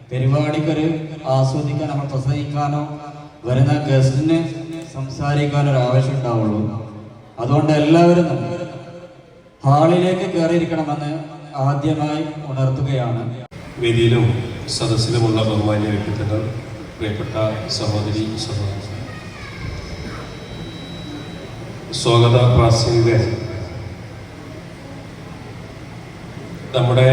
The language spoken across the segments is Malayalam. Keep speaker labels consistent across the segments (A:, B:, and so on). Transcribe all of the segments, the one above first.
A: പരിപാടിക്കൊരു ആസ്വദിക്കാൻ, നമ്മൾ പ്രസംഗിക്കാനോ വരുന്ന ഗസ്റ്റിന് സംസാരിക്കാനോ ഒരു ആവശ്യം ഉണ്ടാവുള്ളൂ. അതുകൊണ്ട് എല്ലാവരും ഹാളിലേക്ക് കയറിയിരിക്കണമെന്ന് ആദ്യമായി ഉണർത്തുകയാണ്.
B: വേദിയിലും സദസ്സിലുമുള്ള ബഹുമാന്യ വ്യക്തിത്വങ്ങൾ, പ്രിയപ്പെട്ട സഹോദരി സഹോദരൻ, സ്വാഗത പ്രാസംഗികൻ, നമ്മുടെ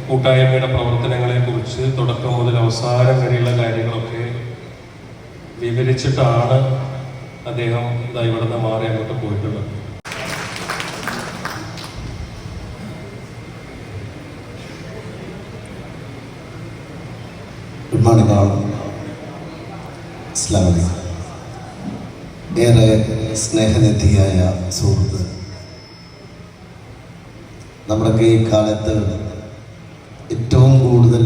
B: കൂട്ടായ്മയുടെ പ്രവർത്തനങ്ങളെ കുറിച്ച് തുടക്കം മുതൽ അവസാനം വരെയുള്ള കാര്യങ്ങളൊക്കെ വിവരിച്ചിട്ടാണ് അദ്ദേഹം ഇവിടെ നിന്ന് മാറി അങ്ങോട്ട് പോയിട്ടുള്ളത്.
C: ഗുഡ് മോർണിംഗ് ആൾ. അസ്സലാമു അലൈക്കും. ഏറെ സ്നേഹനിധിയായ സുഹൃത്ത്, നമ്മുടെയൊക്കെ ഈ കാലത്ത് ഏറ്റവും കൂടുതൽ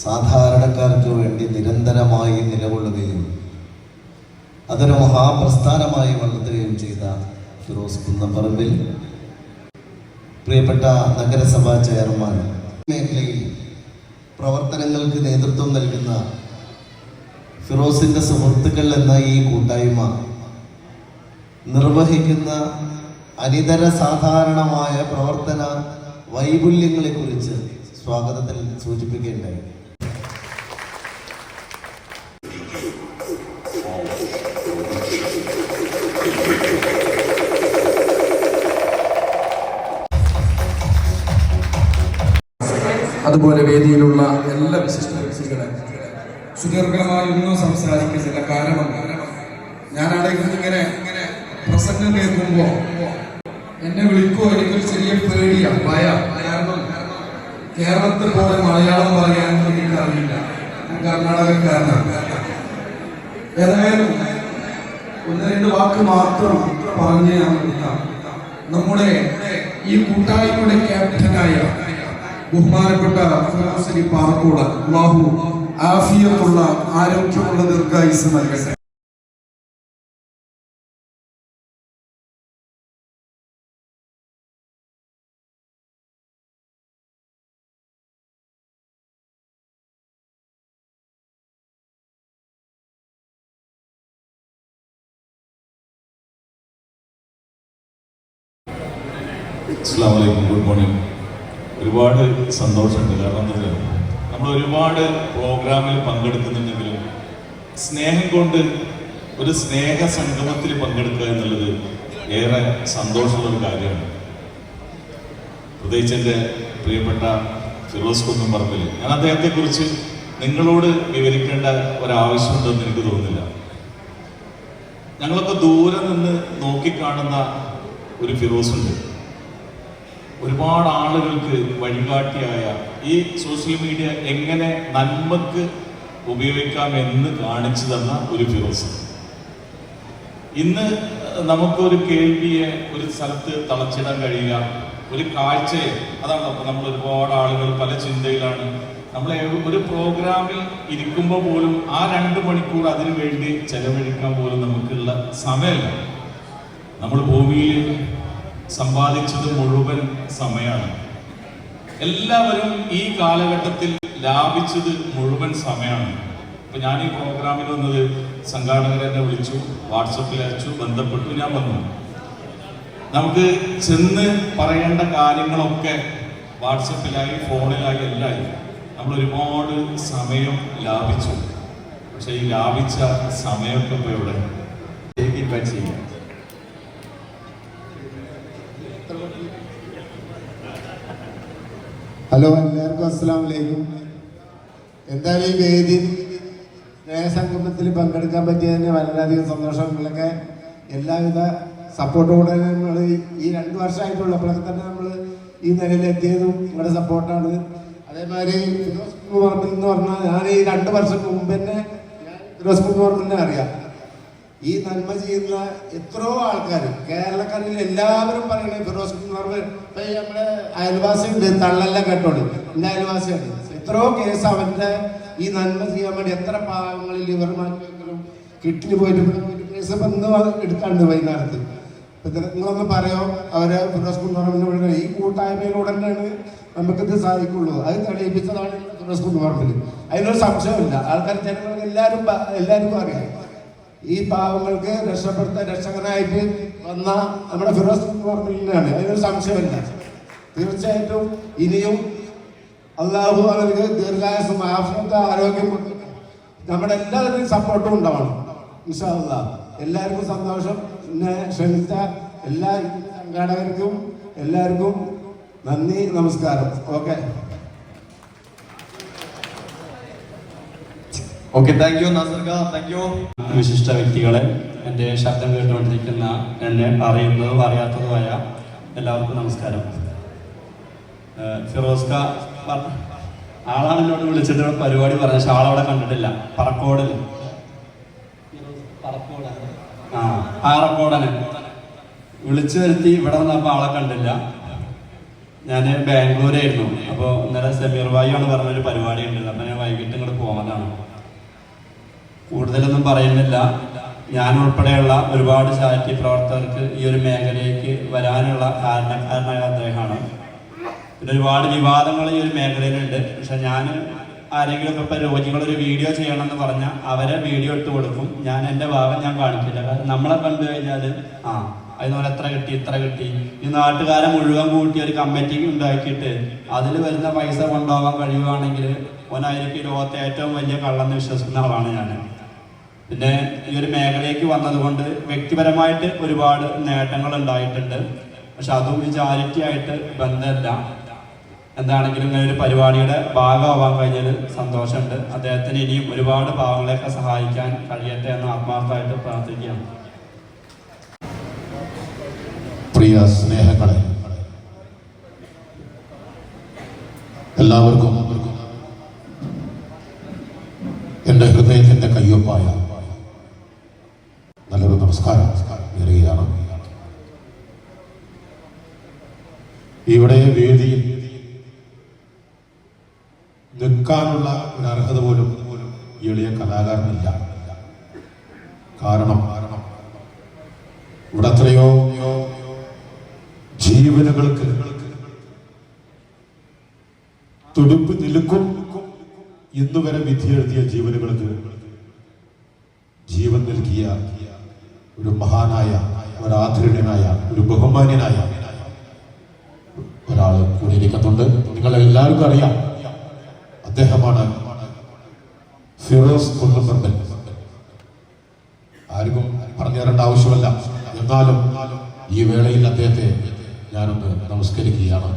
C: സാധാരണക്കാർക്ക് വേണ്ടി നിരന്തരമായി നിലകൊള്ളുകയും അതൊരു മഹാപ്രസ്ഥാനമായി വളർത്തുകയും ചെയ്ത ഫിറോസ് കുന്നംപറമ്പിൽ, പ്രിയപ്പെട്ട നഗരസഭാ ചെയർമാൻ, മേഖലയിൽ പ്രവർത്തനങ്ങൾക്ക് നേതൃത്വം നൽകുന്ന ഫിറോസിൻ്റെ സുഹൃത്തുക്കൾ എന്ന ഈ കൂട്ടായ്മ നിർവഹിക്കുന്ന അനിതര സാധാരണമായ പ്രവർത്തന വൈപുല്യങ്ങളെക്കുറിച്ച് സ്വാഗതത്തിൽ സൂചിപ്പിക്കുകയുണ്ടായി.
D: അതുപോലെ വേദിയിലുള്ള എല്ലാ വിശിഷ്ട വ്യക്തികളെ സുദീർഘമായി ഒന്നും സംസാരിക്കുന്നില്ല. കാരണം ഞാനവിടെ ഇങ്ങനെ പ്രസംഗം കേൾക്കുമ്പോ എന്നെ വിളിക്കുമോ എനിക്കൊരു ചെറിയ പേടിയാ, ഭയം. കാരണം കേരളത്തിൽ പോലെ മലയാളം പറയാൻ എനിക്കറിയില്ല, ഞാൻ കർണാടകക്കാരനാണ്. ഏതായാലും ഒന്ന് രണ്ട് വാക്ക് മാത്രം പറഞ്ഞ് ഞാൻ നിർത്താം. നമ്മുടെ ഈ കൂട്ടായ്മയുടെ ക്യാപ്റ്റനായ ബഹുമാനപ്പെട്ട ഫിറോസ് അലി പാറക്കോട്, അല്ലാഹു ആഫിയത്തുള്ള ആരോഗ്യമുള്ള ദീർഘായുസ്സ് നൽകട്ടെ.
E: അസ്സലാമു അലൈക്കും. Good morning. ഒരുപാട് സന്തോഷമുണ്ട്. കാരണം എന്താ വെച്ചാൽ നമ്മൾ ഒരുപാട് പ്രോഗ്രാമിൽ പങ്കെടുക്കുന്നുണ്ടെങ്കിലും സ്നേഹം കൊണ്ട് ഒരു സ്നേഹ സംഗമത്തിൽ പങ്കെടുക്കുക എന്നുള്ളത് ഏറെ സന്തോഷമുള്ളൊരു കാര്യമാണ്. പ്രത്യേകിച്ച് എൻ്റെ പ്രിയപ്പെട്ട ഫിറോസ് കുന്നംപറമ്പിൽ, ഞാൻ അദ്ദേഹത്തെക്കുറിച്ച് നിങ്ങളോട് വിവരിക്കേണ്ട ഒരാവശ്യമുണ്ടെന്ന് എനിക്ക് തോന്നുന്നില്ല. ഞങ്ങളൊക്കെ ദൂരെ നിന്ന് നോക്കിക്കാണുന്ന ഒരു ഫിറോസ് ഉണ്ട്. ഒരുപാട് ആളുകൾക്ക് വഴികാട്ടിയായ, ഈ സോഷ്യൽ മീഡിയ എങ്ങനെ നന്മക്ക് ഉപയോഗിക്കാമെന്ന് കാണിച്ചു തന്ന ഒരു ഫിറോസ്. ഇന്ന് നമുക്കൊരു കേൾവിയെ ഒരു സ്ഥലത്ത് തളച്ചിടാൻ കഴിയില്ല, ഒരു കാഴ്ചയെ. അതാണ് അപ്പോൾ നമ്മൾ ഒരുപാട് ആളുകൾ പല ചിന്തയിലാണ്. നമ്മൾ ഒരു പ്രോഗ്രാമിൽ ഇരിക്കുമ്പോൾ പോലും ആ 2 മണിക്കൂർ അതിനു വേണ്ടി ചെലവഴിക്കാൻ പോലും നമുക്കുള്ള സമയമല്ല. നമ്മൾ ഭൂമിയിൽ സമ്പാദിച്ചത് മുഴുവൻ സമയമാണ്. എല്ലാവരും ഈ കാലഘട്ടത്തിൽ ലാഭിച്ചത് മുഴുവൻ സമയമാണ്. ഇപ്പൊ ഞാൻ ഈ പ്രോഗ്രാമിൽ വന്നത് സംഘാടകർ എന്നെ വിളിച്ചു, വാട്സപ്പിൽ അയച്ചു, ബന്ധപ്പെട്ടു, ഞാൻ വന്നു. നമുക്ക് ചെന്ന് പറയേണ്ട കാര്യങ്ങളൊക്കെ വാട്സപ്പിലായി, ഫോണിലായി, എല്ലായി. നമ്മൾ ഒരുപാട് സമയം ലാഭിച്ചു. പക്ഷെ ഈ ലാഭിച്ച സമയമൊക്കെ ഇപ്പൊ എവിടെ ചെയ്യാം?
F: ഹലോ, എല്ലാവർക്കും അസ്സലാമു അലൈക്കും. എന്തായാലും ഈ വേദി സ്നേഹസംഗമത്തിൽ പങ്കെടുക്കാൻ പറ്റിയതിന് വളരെയധികം സന്തോഷം. നിങ്ങളൊക്കെ എല്ലാവിധ സപ്പോർട്ടോടെ നമ്മൾ ഈ 2 വർഷമായിട്ടുള്ളപ്പോഴൊക്കെ തന്നെ നമ്മൾ ഈ നിലയിലെത്തിയതും നിങ്ങളുടെ സപ്പോർട്ടാണ്. അതേമാതിരി ഫിറോസ് കുന്നംപറമ്പിൽ എന്ന് പറഞ്ഞാൽ ഞാൻ ഈ 2 വർഷം മുമ്പ് തന്നെ ഫിറോസ് കുന്നംപറമ്പിനെ അറിയാം. ഈ നന്മ ചെയ്യുന്ന എത്രയോ ആൾക്കാർ, കേരളക്കാരിൽ എല്ലാവരും പറയണേ ഫിറോസ് കുന്നംപറമ്പിൽ. ഇപ്പൊ നമ്മുടെ അയൽവാസിയുണ്ട്, തള്ളെല്ലാം കേട്ടോളൂ, എൻ്റെ അയൽവാസിയാണ്. എത്രയോ കേസ് അവൻ്റെ ഈ നന്മ ചെയ്യാൻ വേണ്ടി എത്ര പാവങ്ങളിൽ ഇവർ മാറ്റി വെക്കലും കിട്ടിന് പോയിട്ട് കേസ് ഇന്ന് എടുക്കാണ്ട് വൈകുന്നേരത്ത്. നിങ്ങളൊന്ന് പറയോ അവരെ ഫിറോസ് കുന്നംപറമ്പിനെ ഈ കൂട്ടായ്മയിലൂടെ തന്നെയാണ് നമുക്കിത് സാധിക്കുള്ളൂ. അത് തെളിയിപ്പിച്ചതാണ് ഫിറോസ് കുന്നുപറമ്പിൽ. അതിനൊരു സംശയമില്ല. ആൾക്കാർ ജനങ്ങൾക്ക് എല്ലാവർക്കും അറിയാം. ഈ പാവങ്ങൾക്ക് രക്ഷകനായിട്ട് വന്ന നമ്മുടെ ഫിറോസ് കുന്നുപറമ്പിലിനാണ്. അതിനൊരു സംശയമില്ല. തീർച്ചയായിട്ടും ഇനിയും അള്ളാഹു അവർക്ക് ദീർഘായുസ്സും ആരോഗ്യം നമ്മുടെ എല്ലാവരുടെയും സപ്പോർട്ടും ഉണ്ടാവണം ഇൻഷാ അല്ലാഹ്. എല്ലാവർക്കും സന്തോഷം. എന്നെ ക്ഷണിച്ച എല്ലാ സംഘാടകർക്കും എല്ലാവർക്കും നന്ദി, നമസ്കാരം. ഓക്കെ.
G: ഓക്കെ, താങ്ക് യു നാസർക, താങ്ക് യു.
H: വിശിഷ്ട വ്യക്തികളെ, എൻ്റെ ശബ്ദം കേട്ടുകൊണ്ടിരിക്കുന്ന എന്നെ അറിയുന്നതും അറിയാത്തതുമായ എല്ലാവർക്കും നമസ്കാരം. ഫിറോസ്ക ആളാണ് എന്നോട് വിളിച്ചിട്ട് പരിപാടി പറഞ്ഞ, പക്ഷെ ആളവിടെ കണ്ടിട്ടില്ല. പറക്കോടിൽ ആറക്കോടനെ വിളിച്ചു വരുത്തി ഇവിടെ വന്നപ്പോൾ ആളെ കണ്ടില്ല. ഞാൻ ബാംഗ്ലൂരായിരുന്നു. അപ്പോൾ ഇന്നലെ സമീർ ഭായി ആണ് പറഞ്ഞൊരു പരിപാടി ഉണ്ടല്ലോ, അപ്പം ഞാൻ വൈകിട്ട് ഇങ്ങോട്ട് പോകുന്നതാണ്. കൂടുതലൊന്നും പറയുന്നില്ല. ഞാൻ ഉൾപ്പെടെയുള്ള ഒരുപാട് ചാരിറ്റി പ്രവർത്തകർക്ക് ഈ ഒരു മേഖലയിലേക്ക് വരാനുള്ള കാരണക്കാരനായ അദ്ദേഹമാണ്. പിന്നെ ഒരുപാട് വിവാദങ്ങൾ ഈ ഒരു മേഖലയിലുണ്ട്. പക്ഷെ ഞാൻ ആരെങ്കിലും ഒക്കെ ഇപ്പോൾ രോഗികളൊരു വീഡിയോ ചെയ്യണമെന്ന് പറഞ്ഞാൽ അവരെ വീഡിയോ ഇട്ട് കൊടുക്കും. ഞാൻ എൻ്റെ ഭാഗം ഞാൻ കാണിക്കില്ല. കാരണം നമ്മളെ കണ്ടു കഴിഞ്ഞാൽ അതിനോട് എത്ര കിട്ടി ഇത്ര കിട്ടി, ഈ നാട്ടുകാരെ മുഴുവൻ കൂട്ടി ഒരു കമ്മിറ്റി ഉണ്ടാക്കിയിട്ട് അതിൽ വരുന്ന പൈസ കൊണ്ടുപോകാൻ കഴിയുകയാണെങ്കിൽ ഓനായിരിക്കും ലോകത്തെ ഏറ്റവും വലിയ കള്ളെന്ന് വിശ്വസിക്കുന്ന ആളാണ് ഞാൻ. പിന്നെ ഈ ഒരു മേഖലയ്ക്ക് വന്നതുകൊണ്ട് വ്യക്തിപരമായിട്ട് ഒരുപാട് നേട്ടങ്ങൾ ഉണ്ടായിട്ടുണ്ട്. പക്ഷെ അതും ഈ ചാരിറ്റി ആയിട്ട് ബന്ധമില്ല. എന്താണെങ്കിലും ഇങ്ങനെ ഒരു പരിപാടിയുടെ ഭാഗമാവാൻ കഴിഞ്ഞതിൽ സന്തോഷമുണ്ട്. അദ്ദേഹത്തിന് ഇനിയും ഒരുപാട് പാവങ്ങളെയൊക്കെ സഹായിക്കാൻ കഴിയട്ടെ എന്ന് ആത്മാർത്ഥമായിട്ട് പ്രാർത്ഥിക്കുകയാണ്.
I: പ്രിയ സ്നേഹങ്ങളെ, എല്ലാവർക്കും എൻ്റെ ഹൃദയത്തിൻ്റെ കയ്യൊപ്പായ നല്ലൊരു നമസ്കാരം നേരുകയാണ്. ഇവിടെ വേദിയിൽ നിൽക്കാനുള്ള ഒരു അർഹത പോലും എളിയ കലാകാരനില്ല. കാരണം ഇവിടെ എത്രയോ ജീവനുകൾക്ക് തുടുപ്പ് നിൽക്കും ഇന്നുവരെ വിധി എഴുതിയ ജീവനുകൾക്ക് ജീവൻ നൽകിയ ഒരു മഹാനായ, ഒരാദരണീയനായ, ഒരു ബഹുമാന്യനായ ഒരാൾ കൂടി ഇരിക്കുന്നുണ്ട്. നിങ്ങളെല്ലാവർക്കും അറിയാം, അദ്ദേഹമാണ് ഫിറോസ് കുന്നുപറമ്പിൽ. ആർക്കും പറഞ്ഞു തരേണ്ട ആവശ്യമല്ല. എന്നാലും ഈ വേളയിൽ അദ്ദേഹത്തെ ഞാനൊന്ന് നമസ്കരിക്കുകയാണ്.